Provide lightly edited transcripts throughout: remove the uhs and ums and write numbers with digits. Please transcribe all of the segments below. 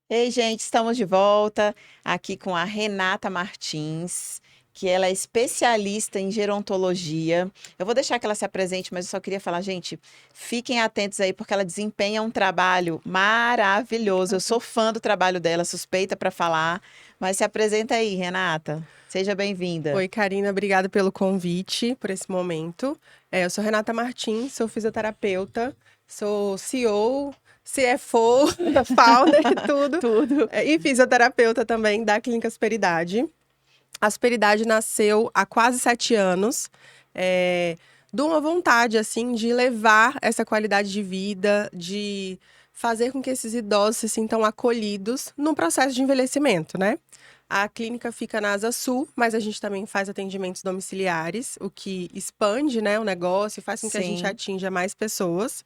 Ei, gente, estamos de volta aqui com a Renata Martins, que ela é especialista em gerontologia. Eu vou deixar que ela se apresente, mas eu só queria falar, gente, fiquem atentos aí, porque ela desempenha um trabalho maravilhoso. Eu sou fã do trabalho dela, suspeita para falar, mas se apresenta aí, Renata. Seja bem-vinda. Oi, Karina, obrigada pelo convite, por esse momento. Eu sou Renata Martins, sou fisioterapeuta, sou CEO, CFO, founder, tudo, Tudo. e fisioterapeuta também da Clínica Asperidade. A Asperidade nasceu há quase 7 anos, de uma vontade, assim, de levar essa qualidade de vida, de fazer com que esses idosos se sintam acolhidos no processo de envelhecimento, né? A clínica fica na Asa Sul, mas a gente também faz atendimentos domiciliares, o que expande, né, o negócio e faz com que a gente Sim. atinja mais pessoas.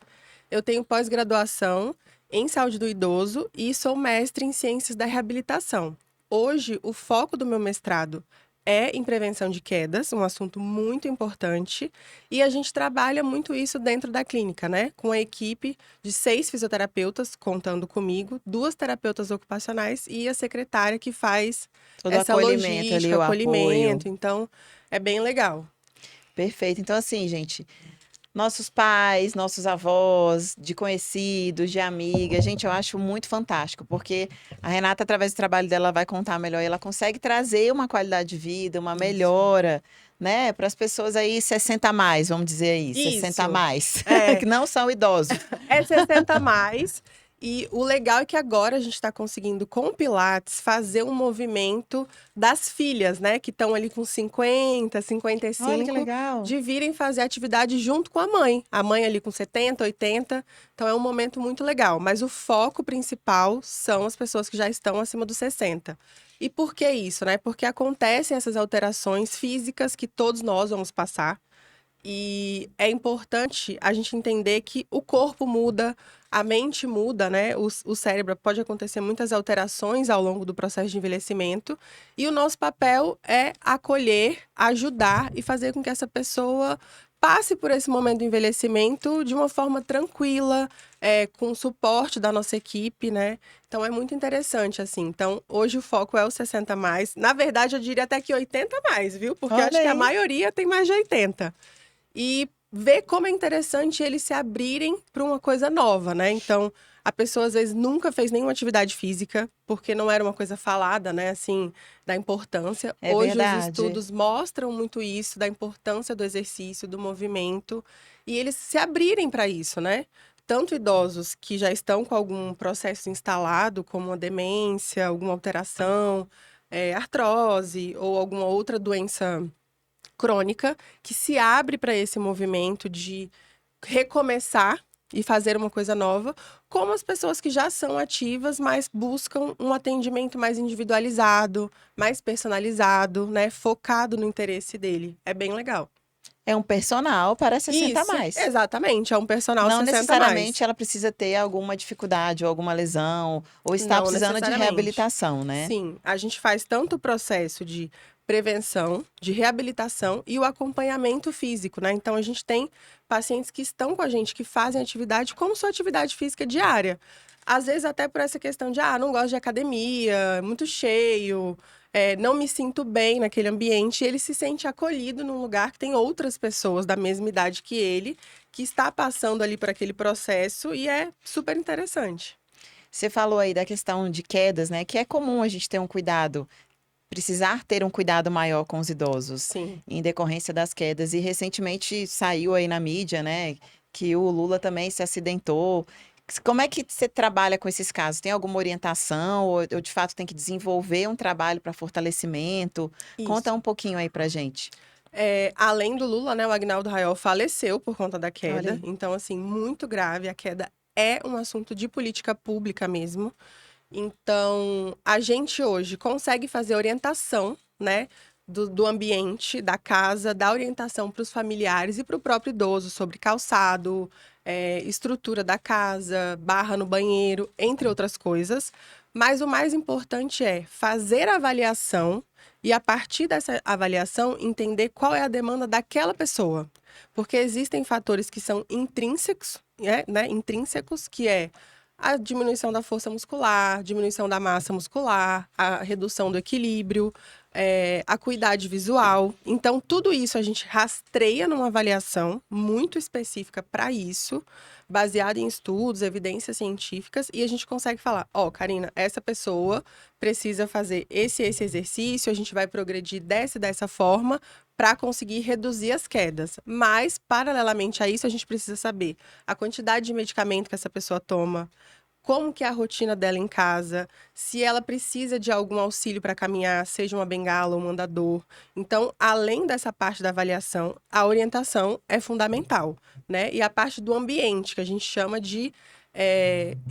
Eu tenho pós-graduação em saúde do idoso e sou mestre em ciências da reabilitação. Hoje, o foco do meu mestrado é em prevenção de quedas, um assunto muito importante, e a gente trabalha muito isso dentro da clínica, né? Com a equipe de 6 fisioterapeutas, contando comigo, 2 terapeutas ocupacionais e a secretária que faz Todo o essa acolhimento ali, logística, o apoio. acolhimento. Então, é bem legal. Perfeito. Então, assim, gente. Nossos pais, nossos avós, de conhecidos, de amigas. Gente, eu acho muito fantástico, porque a Renata, através do trabalho dela, vai contar melhor e ela consegue trazer uma qualidade de vida, uma Isso. melhora, né, para as pessoas aí 60 a mais, vamos dizer aí, 60 a Isso. mais, que É, não são idosos. É 60 a mais. E o legal é que agora a gente está conseguindo, com o Pilates, fazer um movimento das filhas, né? Que estão ali com 50, Olha que 55, legal. de virem fazer atividade junto com a mãe. A mãe ali com 70, 80. Então é um momento muito legal. Mas o foco principal são as pessoas que já estão acima dos 60. E por que isso, né? Porque acontecem essas alterações físicas que todos nós vamos passar. E é importante a gente entender que o corpo muda, a mente muda, né? O cérebro pode acontecer muitas alterações ao longo do processo de envelhecimento. E o nosso papel é acolher, ajudar e fazer com que essa pessoa passe por esse momento do envelhecimento de uma forma tranquila, com o suporte da nossa equipe, né? Então é muito interessante, assim. Então, hoje o foco é o 60 mais. Na verdade, eu diria até que 80 mais, viu? Porque eu Olha acho que a aí. maioria tem mais de 80 e ver como é interessante eles se abrirem para uma coisa nova, né? Então, a pessoa às vezes nunca fez nenhuma atividade física, porque não era uma coisa falada, né? Assim, da importância. É Hoje os verdade. estudos mostram muito isso, da importância do exercício, do movimento, e eles se abrirem para isso, né? Tanto idosos que já estão com algum processo instalado, como uma demência, alguma alteração, artrose ou alguma outra doença crônica que se abre para esse movimento de recomeçar e fazer uma coisa nova, como as pessoas que já são ativas, mas buscam um atendimento mais individualizado, mais personalizado, né, focado no interesse dele. É bem legal. É um personal para 60 a Isso, mais. exatamente, é um personal Não 60 a necessariamente mais. ela precisa ter alguma dificuldade ou alguma lesão, ou está Não precisando de necessariamente. reabilitação, né? Sim, a gente faz tanto o processo de prevenção, de reabilitação e o acompanhamento físico, né? Então a gente tem pacientes que estão com a gente, que fazem atividade como sua atividade física diária. Às vezes até por essa questão de, não gosto de academia, é muito cheio, não me sinto bem naquele ambiente. E ele se sente acolhido num lugar que tem outras pessoas da mesma idade que ele, que está passando ali por aquele processo e é super interessante. Você falou aí da questão de quedas, né? Que é comum a gente ter um cuidado, precisar ter um cuidado maior com os idosos Sim. em decorrência das quedas. E recentemente saiu aí na mídia, né? Que o Lula também se acidentou. Como é que você trabalha com esses casos? Tem alguma orientação ou de fato tem que desenvolver um trabalho para fortalecimento? Conta um Isso. pouquinho aí pra gente. Além do Lula, né, o Agnaldo Raiol faleceu por conta da Olha queda. aí. Então, assim, muito grave. A queda é um assunto de política pública mesmo. Então, a gente hoje consegue fazer orientação, né, do ambiente, da casa, dar orientação para os familiares e para o próprio idoso sobre calçado, estrutura da casa, barra no banheiro, entre outras coisas. Mas o mais importante é fazer a avaliação e, a partir dessa avaliação, entender qual é a demanda daquela pessoa. Porque existem fatores que são intrínsecos, intrínsecos, que é A diminuição da força muscular, diminuição da massa muscular, a redução do equilíbrio, a acuidade visual. Então, tudo isso a gente rastreia numa avaliação muito específica para isso, baseada em estudos, evidências científicas, e a gente consegue falar: ó, Karina, essa pessoa precisa fazer esse exercício, a gente vai progredir dessa forma para conseguir reduzir as quedas. Mas, paralelamente a isso, a gente precisa saber a quantidade de medicamento que essa pessoa toma, como que é a rotina dela em casa, se ela precisa de algum auxílio para caminhar, seja uma bengala ou um andador. Então, além dessa parte da avaliação, a orientação é fundamental, né? E a parte do ambiente, que a gente chama de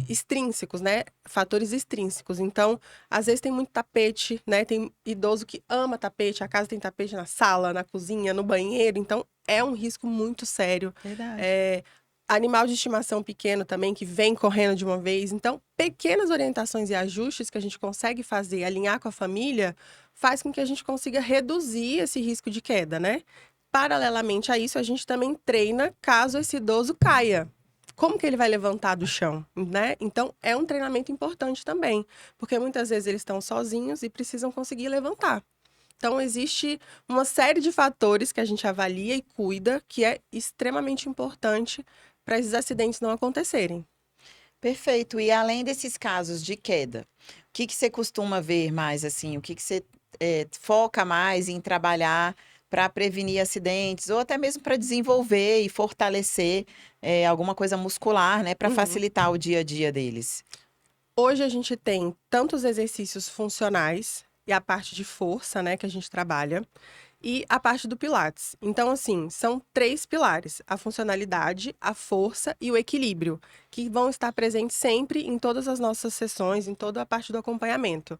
extrínsecos, né? Fatores extrínsecos. Então, às vezes tem muito tapete, né? Tem idoso que ama tapete, a casa tem tapete na sala, na cozinha, no banheiro. Então, é um risco muito sério. Verdade. É, Animal de estimação pequeno também, que vem correndo de uma vez. Então, pequenas orientações e ajustes que a gente consegue fazer, alinhar com a família, faz com que a gente consiga reduzir esse risco de queda, né? Paralelamente a isso, a gente também treina caso esse idoso caia. Como que ele vai levantar do chão, né? Então, é um treinamento importante também, porque muitas vezes eles estão sozinhos e precisam conseguir levantar. Então, existe uma série de fatores que a gente avalia e cuida, que é extremamente importante para esses acidentes não acontecerem. Perfeito. E além desses casos de queda, o que que você costuma ver mais assim? O que que você foca mais em trabalhar para prevenir acidentes ou até mesmo para desenvolver e fortalecer alguma coisa muscular, né, para Uhum. facilitar o dia a dia deles? Hoje a gente tem tantos exercícios funcionais e a parte de força, né, que a gente trabalha, e a parte do Pilates. Então, assim, são três pilares: a funcionalidade, a força e o equilíbrio, que vão estar presentes sempre em todas as nossas sessões, em toda a parte do acompanhamento.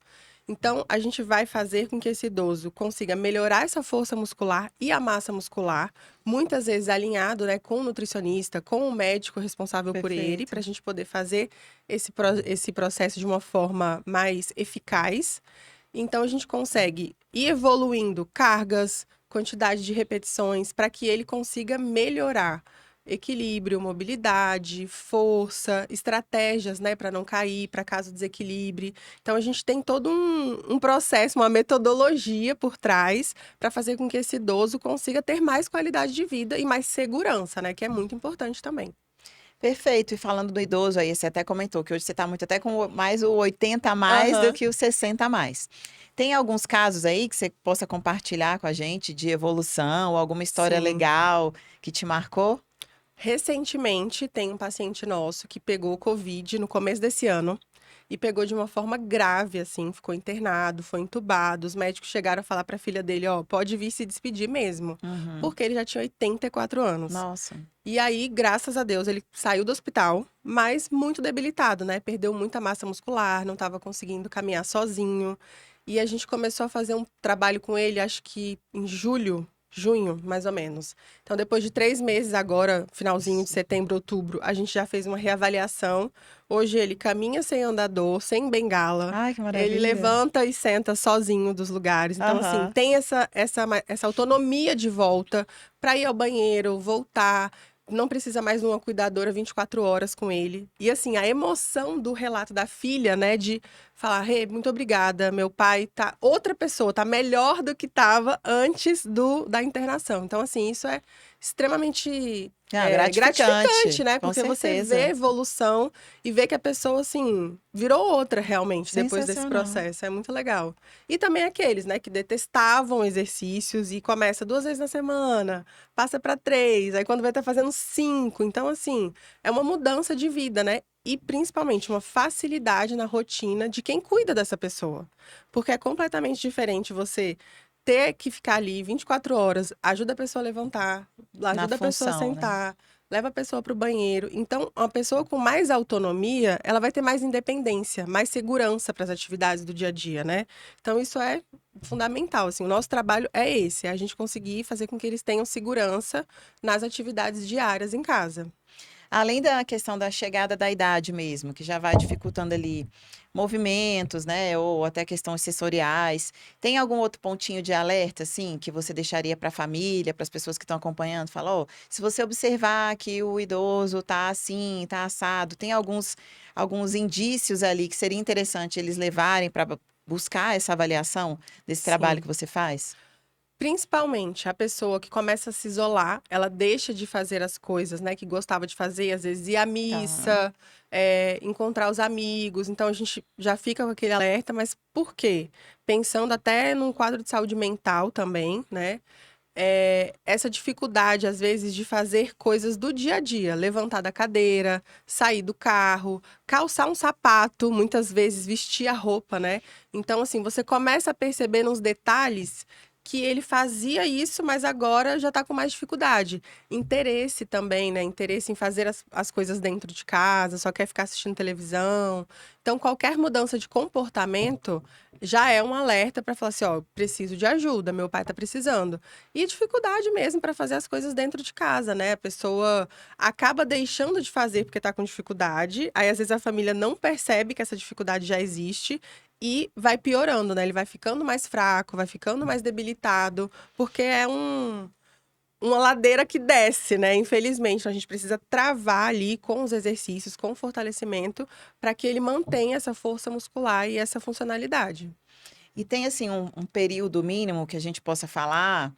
Então, a gente vai fazer com que esse idoso consiga melhorar essa força muscular e a massa muscular, muitas vezes alinhado, né, com o nutricionista, com o médico responsável por ele, para Perfeito. a gente poder fazer esse processo de uma forma mais eficaz. Então, a gente consegue ir evoluindo cargas, quantidade de repetições, para que ele consiga melhorar equilíbrio, mobilidade, força, estratégias, né, para não cair, para caso desequilibre. Então, a gente tem todo um processo, uma metodologia por trás para fazer com que esse idoso consiga ter mais qualidade de vida e mais segurança, né, que é muito importante também. Perfeito. E falando do idoso aí, você até comentou que hoje você está muito até com mais o 80 a mais do Aham, que o 60 a mais. Tem alguns casos aí que você possa compartilhar com a gente de evolução, ou alguma história sim. legal que te marcou? Recentemente, tem um paciente nosso que pegou Covid no começo desse ano e pegou de uma forma grave, assim, ficou internado, foi entubado. Os médicos chegaram a falar para a filha dele: ó, pode vir se despedir mesmo, Uhum. porque ele já tinha 84 anos. Nossa. E aí, graças a Deus, ele saiu do hospital, mas muito debilitado, né? Perdeu muita massa muscular, não estava conseguindo caminhar sozinho. E a gente começou a fazer um trabalho com ele, acho que em junho, mais ou menos. Então, depois de 3 meses, agora, finalzinho de setembro, outubro, a gente já fez uma reavaliação. Hoje ele caminha sem andador, sem bengala. Ai, que Ele maravilha. levanta e senta sozinho dos lugares. Então, assim, Aham. tem essa autonomia de volta para ir ao banheiro, voltar. Não precisa mais de uma cuidadora 24 horas com ele. E assim, a emoção do relato da filha, né, de falar: Rê, muito obrigada, meu pai tá outra pessoa, tá melhor do que estava antes da internação. Então, assim, isso é extremamente Ah, gratificante, gratificante, né? com Porque você vê a certeza. evolução e vê que a pessoa, assim, virou outra realmente depois desse Sensacional. processo. É muito legal. E também aqueles, né, que detestavam exercícios e começa 2 vezes na semana, passa para 3, aí quando vai estar fazendo 5. Então, assim, é uma mudança de vida, né? E principalmente uma facilidade na rotina de quem cuida dessa pessoa. Porque é completamente diferente você ter que ficar ali 24 horas, ajuda a pessoa a levantar, Na ajuda a pessoa a função, né? sentar, leva a pessoa para o banheiro. Então, uma pessoa com mais autonomia, ela vai ter mais independência, mais segurança para as atividades do dia a dia, né? Então, isso é fundamental, assim, o nosso trabalho é esse, é a gente conseguir fazer com que eles tenham segurança nas atividades diárias em casa. Além da questão da chegada da idade mesmo, que já vai dificultando ali movimentos, né, ou até questões sensoriais, tem algum outro pontinho de alerta, assim, que você deixaria para a família, para as pessoas que estão acompanhando? Fala, ó, se você observar que o idoso tá assim, tá assado, tem alguns indícios ali que seria interessante eles levarem para buscar essa avaliação desse trabalho Sim. que você faz? Principalmente a pessoa que começa a se isolar, ela deixa de fazer as coisas, né, que gostava de fazer, às vezes ir à Tá, missa, encontrar os amigos. Então a gente já fica com aquele alerta, mas por quê? Pensando até num quadro de saúde mental também, né? Essa dificuldade, às vezes, de fazer coisas do dia a dia, levantar da cadeira, sair do carro, calçar um sapato, muitas vezes vestir a roupa, né? Então, assim, você começa a perceber nos detalhes que ele fazia isso, mas agora já tá com mais dificuldade. Interesse também, né? Interesse em fazer as coisas dentro de casa, só quer ficar assistindo televisão. Então, qualquer mudança de comportamento já é um alerta para falar assim, ó, preciso de ajuda, meu pai tá precisando. E dificuldade mesmo para fazer as coisas dentro de casa, né? A pessoa acaba deixando de fazer porque tá com dificuldade, aí às vezes a família não percebe que essa dificuldade já existe e vai piorando, né? Ele vai ficando mais fraco, vai ficando mais debilitado, porque é uma ladeira que desce, né? Infelizmente, então a gente precisa travar ali com os exercícios, com o fortalecimento, para que ele mantenha essa força muscular e essa funcionalidade. e tem assim um período mínimo que a gente possa falar.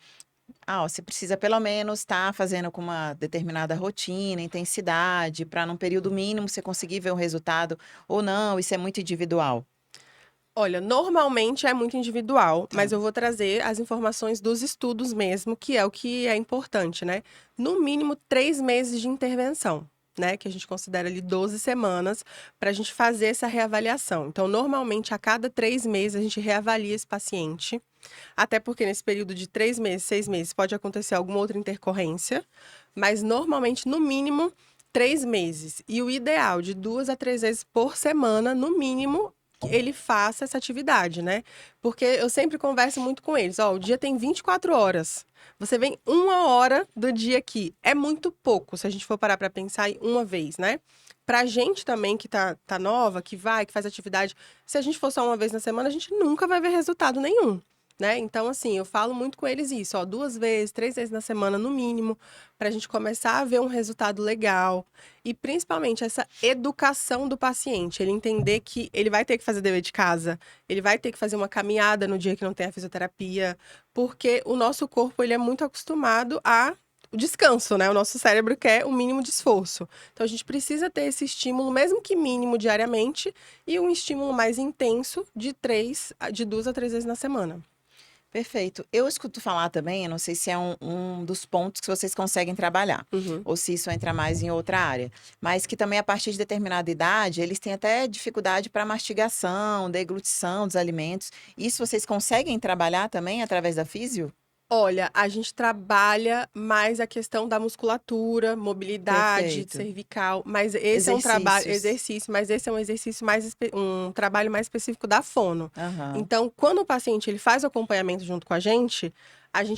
Ah, ó, você precisa pelo menos estar fazendo com uma determinada rotina, intensidade, para num período mínimo você conseguir ver um resultado ou não, isso é muito individual. Olha, normalmente é muito individual, Tá. mas eu vou trazer as informações dos estudos mesmo, que é importante, né? No mínimo 3 meses de intervenção, né? Que a gente considera ali 12 semanas para a gente fazer essa reavaliação. Então, normalmente, a cada 3 meses, a gente reavalia esse paciente. Até porque nesse período de 3 meses, 6 meses, pode acontecer alguma outra intercorrência, mas normalmente, no mínimo, 3 meses. E o ideal de 2 a 3 vezes por semana, no mínimo, que ele faça essa atividade, né? Porque eu sempre converso muito com eles. Ó, o dia tem 24 horas. Você vem 1 hora do dia aqui. É muito pouco, se a gente for parar para pensar em uma vez, né? Pra gente também que tá nova, que faz atividade, se a gente for só uma vez na semana, a gente nunca vai ver resultado nenhum. Né? Então, assim, eu falo muito com eles isso, ó, 2 vezes, 3 vezes na semana, no mínimo, para a gente começar a ver um resultado legal. E principalmente essa educação do paciente, ele entender que ele vai ter que fazer dever de casa, ele vai ter que fazer uma caminhada no dia que não tem a fisioterapia, porque o nosso corpo ele é muito acostumado a o descanso, né? O nosso cérebro quer o mínimo de esforço. Então a gente precisa ter esse estímulo, mesmo que mínimo diariamente, e um estímulo mais intenso de 2 a 3 vezes na semana. Perfeito. Eu escuto falar também, eu não sei se é um dos pontos que vocês conseguem trabalhar, Uhum. ou se isso entra mais em outra área, mas que também a partir de determinada idade, eles têm até dificuldade para mastigação, deglutição dos alimentos. Isso vocês conseguem trabalhar também através da físio? Olha, a gente trabalha mais a questão da musculatura, mobilidade Perfeito. cervical, mas esse é um trabalho, Exercícios. exercício, mas esse é um exercício um trabalho mais específico da fono. Aham. Então, quando o paciente ele faz o acompanhamento junto com a gente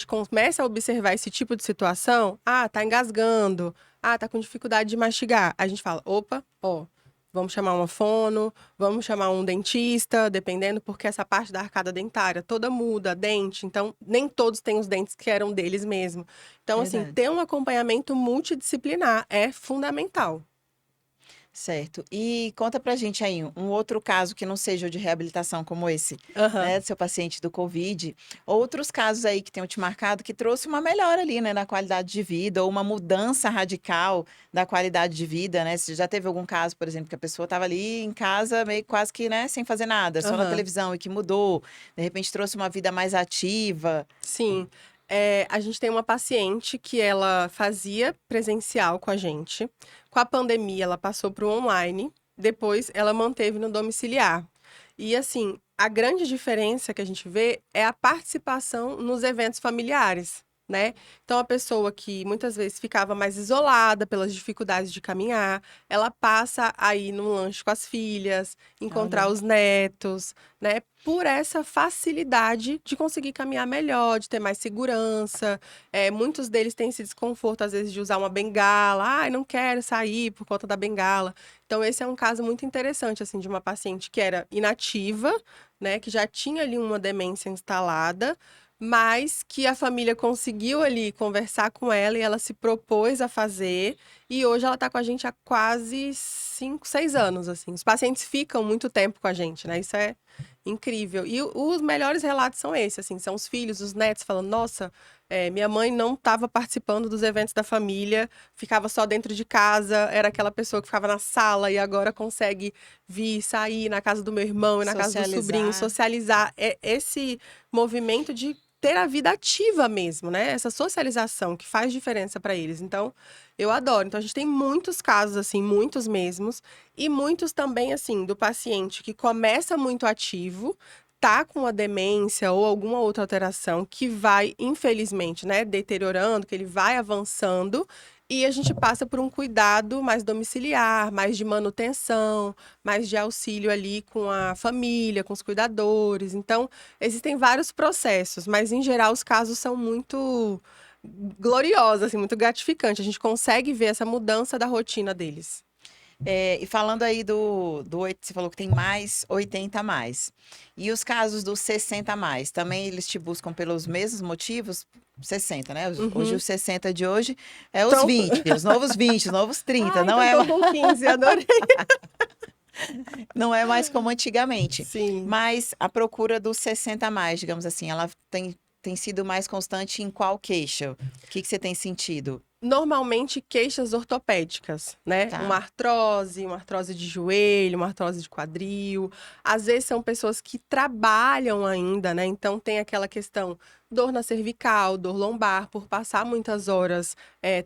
começa a observar esse tipo de situação. Ah, tá engasgando. Ah, tá com dificuldade de mastigar. A gente fala, opa, ó, vamos chamar uma fono, vamos chamar um dentista, dependendo, porque essa parte da arcada dentária toda muda, dente, então nem todos têm os dentes que eram deles mesmo. Então, assim, Verdade. ter um acompanhamento multidisciplinar é fundamental. Certo. E conta pra gente aí um outro caso que não seja o de reabilitação como esse, Aham. né, do seu paciente do Covid. Outros casos aí que tenham te marcado que trouxe uma melhora ali, né, na qualidade de vida ou uma mudança radical da qualidade de vida, né? Você já teve algum caso, por exemplo, que a pessoa estava ali em casa meio quase que, né, sem fazer nada, só na Aham. televisão e que mudou, de repente trouxe uma vida mais ativa? Sim. A gente tem uma paciente que ela fazia presencial com a gente. Com a pandemia, ela passou para o online. Depois, ela manteve no domiciliar. E, assim, a grande diferença que a gente vê é a participação nos eventos familiares. né? Então, a pessoa que muitas vezes ficava mais isolada pelas dificuldades de caminhar, ela passa a ir num lanche com as filhas, encontrar Olha, os netos, né? Por essa facilidade de conseguir caminhar melhor, de ter mais segurança. Muitos deles têm esse desconforto, às vezes, de usar uma bengala. Ai, não quero sair por conta da bengala. Então, esse é um caso muito interessante, assim, de uma paciente que era inativa, né? Que já tinha ali uma demência instalada, mas que a família conseguiu ali conversar com ela e ela se propôs a fazer. E hoje ela está com a gente há quase 5, 6 anos, assim. Os pacientes ficam muito tempo com a gente, né? Isso é incrível. E os melhores relatos são esses, assim, são os filhos, os netos falando, nossa, minha mãe não estava participando dos eventos da família, ficava só dentro de casa, era aquela pessoa que ficava na sala e agora consegue vir, sair na casa do meu irmão e na casa do sobrinho, socializar. socializar. É esse movimento de ter a vida ativa mesmo, né? Essa socialização que faz diferença para eles. Então, eu adoro. Então, a gente tem muitos casos, assim, muitos mesmos, e muitos também, assim, do paciente que começa muito ativo, tá com a demência ou alguma outra alteração que vai, infelizmente, né, deteriorando, que ele vai avançando, e a gente passa por um cuidado mais domiciliar, mais de manutenção, mais de auxílio ali com a família, com os cuidadores. Então, existem vários processos, mas em geral os casos são muito gloriosos, assim, muito gratificantes. A gente consegue ver essa mudança da rotina deles. E falando aí você falou que tem mais 80 a mais. E os casos dos 60 a mais, também eles te buscam pelos mesmos motivos? 60, né? Hoje Uhum. os 60 de hoje é os Então, 20, os novos 20, os novos 30, ah, então tô com 15, adorei. não é mais como antigamente. Sim. Mas a procura dos 60 a mais, digamos assim, ela tem sido mais constante em qual queixa? O que você tem sentido? Normalmente queixas ortopédicas, né? Tá, Uma artrose de joelho, uma artrose de quadril. Às vezes são pessoas que trabalham ainda, né? Então tem aquela questão dor na cervical, dor lombar, por passar muitas horas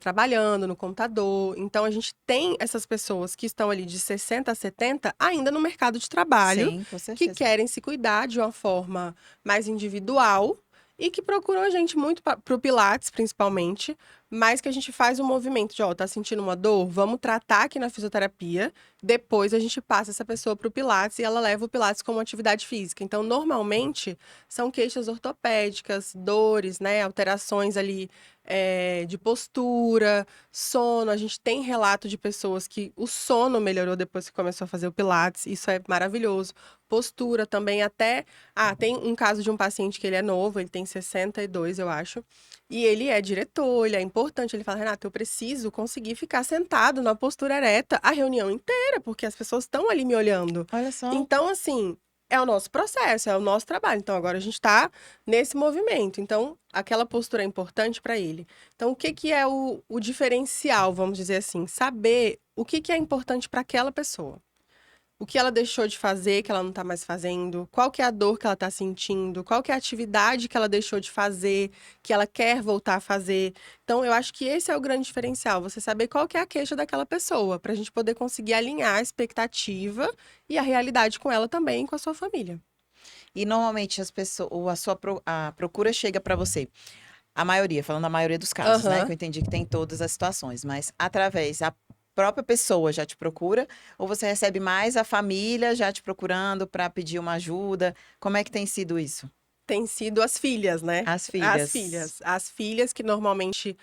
trabalhando no computador. Então a gente tem essas pessoas que estão ali de 60 a 70 ainda no mercado de trabalho, sim, com que certeza. querem se cuidar de uma forma mais individual. E que procuram a gente muito para o Pilates, principalmente, mas que a gente faz um movimento de, ó, tá sentindo uma dor? Vamos tratar aqui na fisioterapia. Depois a gente passa essa pessoa para o Pilates e ela leva o Pilates como atividade física. Então, normalmente, são queixas ortopédicas, dores, né? Alterações ali de postura, sono. A gente tem relato de pessoas que o sono melhorou depois que começou a fazer o Pilates. Isso é maravilhoso. Postura também, até. Ah, tem um caso de um paciente que ele é novo, ele tem 62, eu acho. E ele é diretor, ele é importante. Ele fala, Renata, eu preciso conseguir ficar sentado na postura ereta a reunião inteira, porque as pessoas estão ali me olhando. Olha só. Então, assim, é o nosso processo, é o nosso trabalho. Então, agora a gente está nesse movimento. Então, aquela postura é importante para ele. Então, o que que é o diferencial, vamos dizer assim? Saber o que que é importante para aquela pessoa. O que ela deixou de fazer, que ela não está mais fazendo, qual que é a dor que ela está sentindo, qual que é a atividade que ela deixou de fazer, que ela quer voltar a fazer. Então, eu acho que esse é o grande diferencial, você saber qual que é a queixa daquela pessoa, para a gente poder conseguir alinhar a expectativa e a realidade com ela também e com a sua família. E normalmente as pessoas, a procura chega para você. A maioria, falando a maioria dos casos, né? Que Aham. eu entendi que tem todas as situações, mas através a própria pessoa já te procura, ou você recebe mais a família já te procurando para pedir uma ajuda? Como é que tem sido isso? Tem sido as filhas, né? As As filhas. filhas. As filhas que normalmente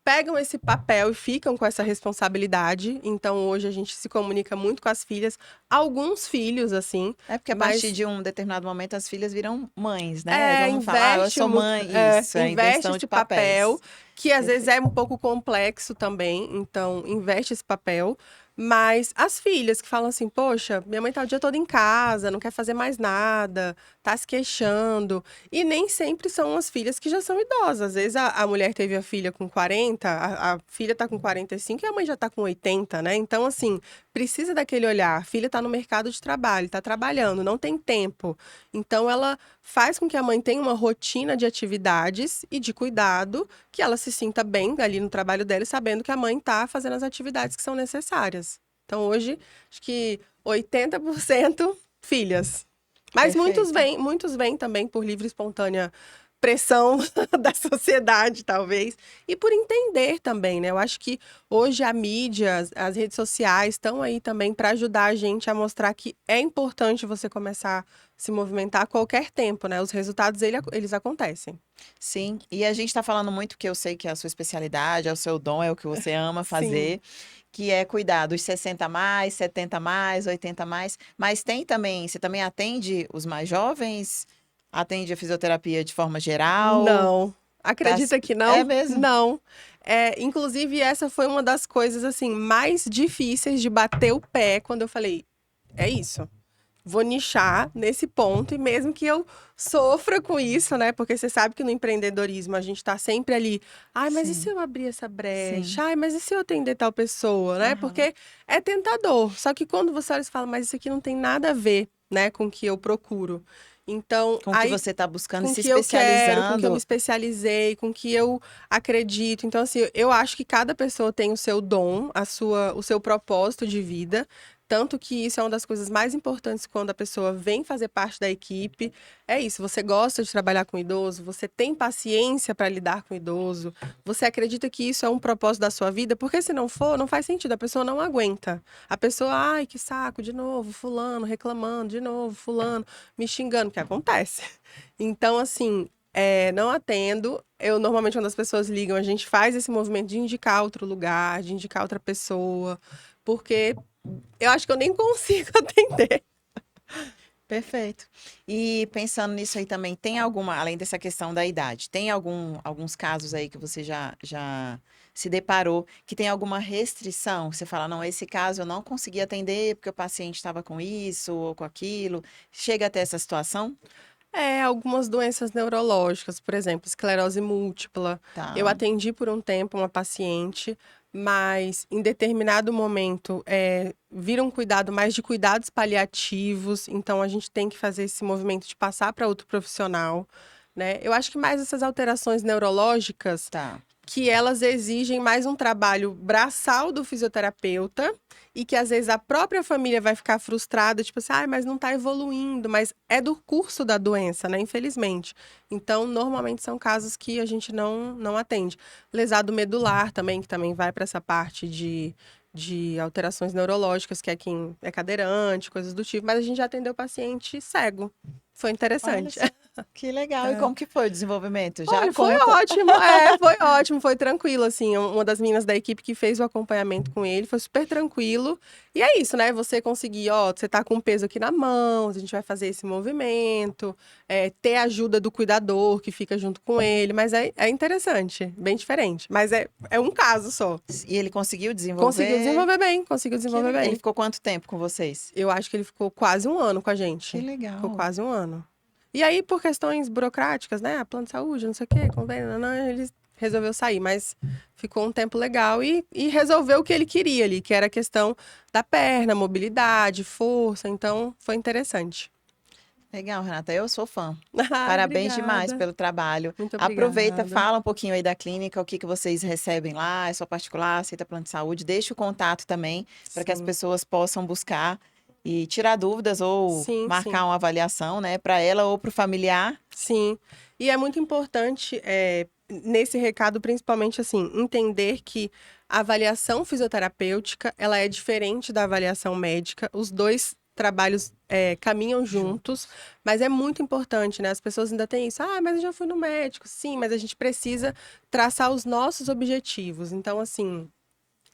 pegam esse papel e ficam com essa responsabilidade. Então, hoje a gente se comunica muito com as filhas, alguns filhos, assim, É porque a partir mas de um determinado momento as filhas viram mães, né? Vamos falar, eu investe, sou mãe, isso, é investe inversão de esse papel, papéis. que às vezes Perfeito. é um pouco complexo também, então investe esse papel. Mas as filhas que falam assim, poxa, minha mãe tá o dia todo em casa, não quer fazer mais nada, tá se queixando. E nem sempre são as filhas que já são idosas. Às vezes a mulher teve a filha com 40, a filha tá com 45 e a mãe já tá com 80, né? Então, assim, precisa daquele olhar. A filha tá no mercado de trabalho, tá trabalhando, não tem tempo. Então, ela faz com que a mãe tenha uma rotina de atividades e de cuidado, que ela se sinta bem ali no trabalho dela, sabendo que a mãe está fazendo as atividades que são necessárias. Então, hoje, acho que 80% filhas. Mas Perfeito. muitos vêm também por livre e espontânea pressão da sociedade, talvez, e por entender também, né? Eu acho que hoje a mídia, as redes sociais estão aí também para ajudar a gente a mostrar que é importante você começar a se movimentar a qualquer tempo, né? Os resultados, eles acontecem. Sim, e a gente está falando muito, que eu sei que é a sua especialidade, é o seu dom, é o que você ama Sim. fazer, que é cuidar dos 60 a mais, 70 a mais, 80 a mais, mas tem também, você também atende os mais jovens? Atende a fisioterapia de forma geral? Não. Das- Acredita que É não? mesmo? Não. Inclusive, essa foi uma das coisas, assim, mais difíceis de bater o pé quando eu falei, é isso. Vou nichar nesse ponto, e mesmo que eu sofra com isso, né? Porque você sabe que no empreendedorismo a gente tá sempre ali. Ai, mas e se Sim, eu abrir essa sim. brecha? Ai, mas e se eu atender tal pessoa, né? Aham. Porque é tentador. Só que quando você olha e fala, mas isso aqui não tem nada a ver, né, com o que eu procuro. Então, Com o que aí você está buscando, com o se que eu quero, com o que eu me especializando. especializei, com o que eu acredito. Então, assim, eu acho que cada pessoa tem o seu dom, o seu propósito de vida. Tanto que isso é uma das coisas mais importantes quando a pessoa vem fazer parte da equipe. É isso, você gosta de trabalhar com idoso, você tem paciência para lidar com idoso, você acredita que isso é um propósito da sua vida, porque se não for, não faz sentido, a pessoa não aguenta. A pessoa, ai, que saco, de novo, fulano reclamando, de novo, fulano me xingando, que acontece. Então, assim, não atendo. Eu, normalmente, quando as pessoas ligam, a gente faz esse movimento de indicar outro lugar, de indicar outra pessoa, porque eu acho que eu nem consigo atender. Perfeito. E pensando nisso aí também, tem alguma, além dessa questão da idade, tem alguns casos aí que você já se deparou que tem alguma restrição? Que você fala, não, esse caso eu não consegui atender porque o paciente estava com isso ou com aquilo. Chega até essa situação? Algumas doenças neurológicas, por exemplo, esclerose múltipla. Eu Tá. atendi por um tempo uma paciente, mas em determinado momento vira um cuidado mais de cuidados paliativos, então a gente tem que fazer esse movimento de passar para outro profissional, né? Eu acho que mais essas alterações neurológicas Tá. que elas exigem mais um trabalho braçal do fisioterapeuta e que às vezes a própria família vai ficar frustrada, tipo assim, mas não tá evoluindo, mas é do curso da doença, né, infelizmente. Então, normalmente são casos que a gente não atende. Lesado medular também, que também vai para essa parte de alterações neurológicas, que é quem é cadeirante, coisas do tipo, mas a gente já atendeu paciente cego. Foi Olha interessante. só, que legal. E como que foi o desenvolvimento? Já Olha, foi correu? ótimo. Foi ótimo, foi tranquilo, assim. Uma das meninas da equipe que fez o acompanhamento com ele foi super tranquilo. E é isso, né? Você conseguir, ó, você tá com um peso aqui na mão, a gente vai fazer esse movimento, ter a ajuda do cuidador que fica junto com ele. Mas é interessante, bem diferente. Mas é um caso só. E ele conseguiu desenvolver? Conseguiu Que desenvolver legal. Ele bem. ficou quanto tempo com vocês? Eu acho que ele ficou quase um ano com a Que gente. Ficou legal. quase um ano. E aí, por questões burocráticas, né? Plano de saúde, não sei o quê, convênio, ele resolveu sair, mas ficou um tempo legal e resolveu o que ele queria ali, que era a questão da perna, mobilidade, força. Então, foi interessante. Legal, Renata. Eu sou fã. Ai, Parabéns demais obrigada. pelo trabalho. Muito Aproveita, obrigada. fala um pouquinho aí da clínica, o que que vocês recebem lá, é só particular, aceita plano de saúde. Deixa o contato também para que as Sim, pessoas possam buscar e tirar dúvidas ou sim, sim. marcar uma avaliação, né, para ela ou para o familiar. Sim, e é muito importante, nesse recado, principalmente assim, entender que a avaliação fisioterapêutica, ela é diferente da avaliação médica. Os dois trabalhos, caminham juntos, Juntos. mas é muito importante, né? As pessoas ainda têm isso, mas eu já fui no médico. Sim, mas a gente precisa traçar os nossos objetivos. Então, assim,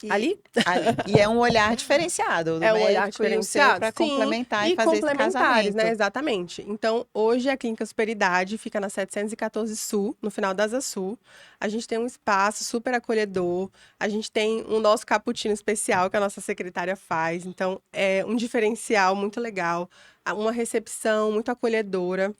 E ali ali. E é um olhar diferenciado, o do é um olhar médico e o seu diferenciado? para Sim, complementar e e fazer esse complementares, né? casamento. Exatamente. Então, hoje a Clínica Superidade fica na 714 Sul, no final da Asa Sul. A gente tem um espaço super acolhedor, a gente tem o nosso cappuccino especial que a nossa secretária faz. Então, é um diferencial muito legal, uma recepção muito acolhedora.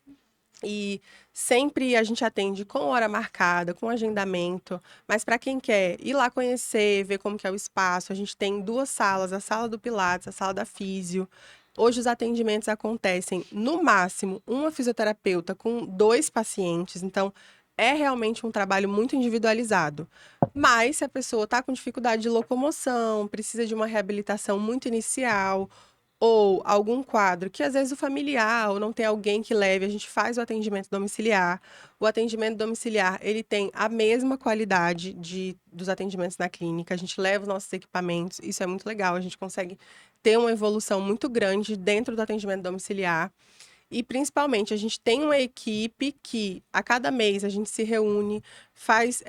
E sempre a gente atende com hora marcada, com agendamento, mas para quem quer ir lá conhecer, ver como que é o espaço, a gente tem duas salas, a sala do Pilates, a sala da Físio. Hoje os atendimentos acontecem no máximo uma fisioterapeuta com dois pacientes, então é realmente um trabalho muito individualizado. Mas se a pessoa está com dificuldade de locomoção, precisa de uma reabilitação muito inicial, ou algum quadro que às vezes o familiar ou não tem alguém que leve, a gente faz o atendimento domiciliar. O atendimento domiciliar, ele tem a mesma qualidade dos atendimentos na clínica, a gente leva os nossos equipamentos, isso é muito legal, a gente consegue ter uma evolução muito grande dentro do atendimento domiciliar. E principalmente, a gente tem uma equipe que a cada mês a gente se reúne, faz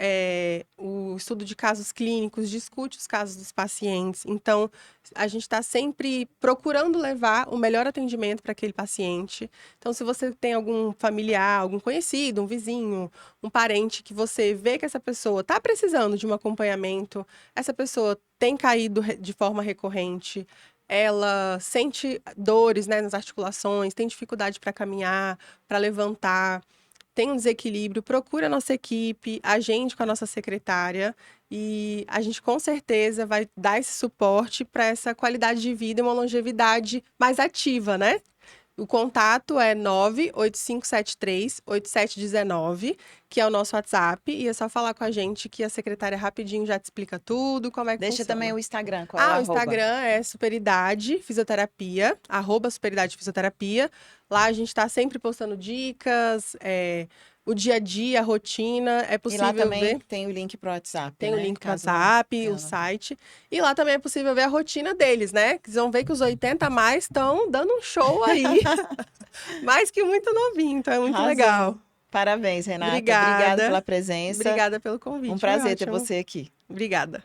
o estudo de casos clínicos, discute os casos dos pacientes. Então, a gente está sempre procurando levar o melhor atendimento para aquele paciente. Então, se você tem algum familiar, algum conhecido, um vizinho, um parente que você vê que essa pessoa está precisando de um acompanhamento, essa pessoa tem caído de forma recorrente, ela sente dores, né, nas articulações, tem dificuldade para caminhar, para levantar, tem um desequilíbrio, procura a nossa equipe, agende com a nossa secretária e a gente com certeza vai dar esse suporte para essa qualidade de vida e uma longevidade mais ativa, né? O contato é 98573-8719, que é o nosso WhatsApp, e é só falar com a gente que a secretária rapidinho já te explica tudo, como é que Deixa também funciona. o Instagram, qual é o O arroba? Instagram é Superidade Fisioterapia, @Superidade Fisioterapia. Lá a gente está sempre postando dicas, o dia a dia, a rotina. É E lá possível também ver. tem o link pro WhatsApp, Tem o né? link para o Caso não WhatsApp, tenha o anotado. site. E lá também é possível ver a rotina deles, né? Vocês vão ver que os 80 a mais estão dando um show aí. Mais que muito novinho, então é muito Arrasou. legal. Parabéns, Renata. Obrigada Obrigada. pela presença. Obrigada pelo convite. Um Foi prazer ter ótimo. você aqui. Obrigada.